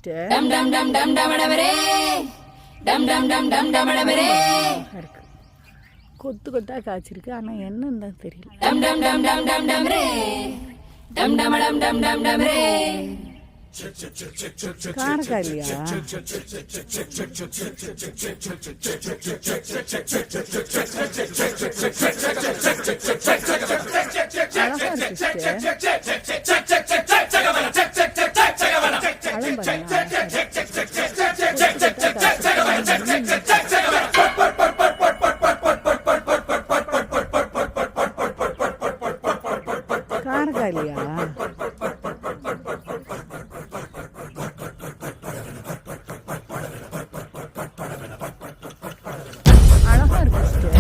Sister. இருக்கு கொத்து கொத்தா காய்ச்சிருக்கு, ஆனால் என்னன்னு தான் தெரியல. காரக்கா இல்லையா? அழகா இருக்கு சிஸ்டர். பழம் பாருங்க, காரக்கா இல்லையா? அழகா இருக்கு சிஸ்டர்.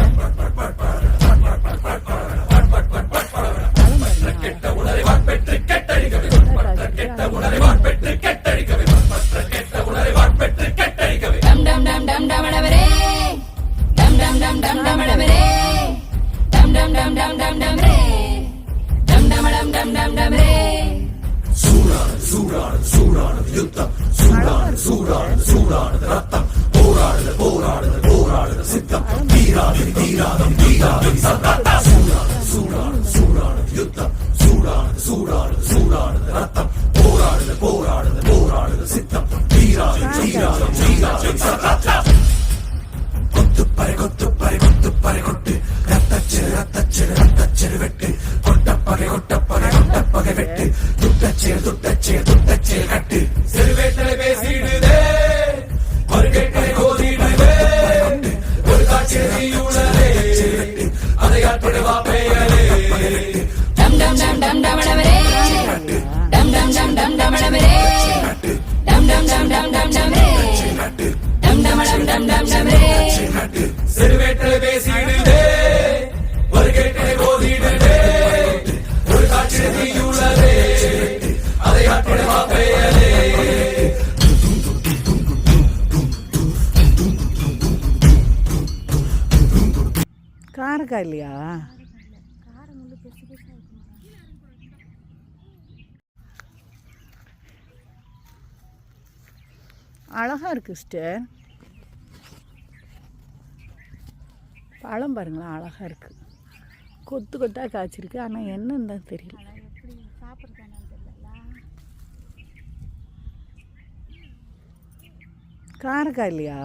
சூடானது யுத்தம், சூடானது ரத்தம், போராடுது சித்தம், தீராதது சத்தம். சூடானது யுத்தம், சூடானது ரத்தம், போராடுது சித்தம், தீராதது சத்தம். கொத்துப்பறை கொட்டு, ரத்தச்செரு வெட்டு, கொட்டப்பகை வெட்டு, துட்டச்சேர் கட்டு, செருவேட்டலை பேசிடுதே, மறுகேட்டலை கோதிடுதே, ஒரு காட்சியுள்ளதே, அதை ஆற்றிடுவா பெயரே. செருவேட்டலை பேசிடுதே, மறுகேட்டலை கோதிடுதே, ஒரு காட்சியுள்ளதே, அதை ஆற்றிடுவா பெயரே. காரக்கா இல்லையா? அழகா இருக்கு சிஸ்டர். பழம் பாருங்களா, அழகா இருக்கு. கொத்து கொத்தா காய்ச்சிருக்கு, ஆனால் என்னன்னு தான் தெரியல. காரக்கா இல்லையா?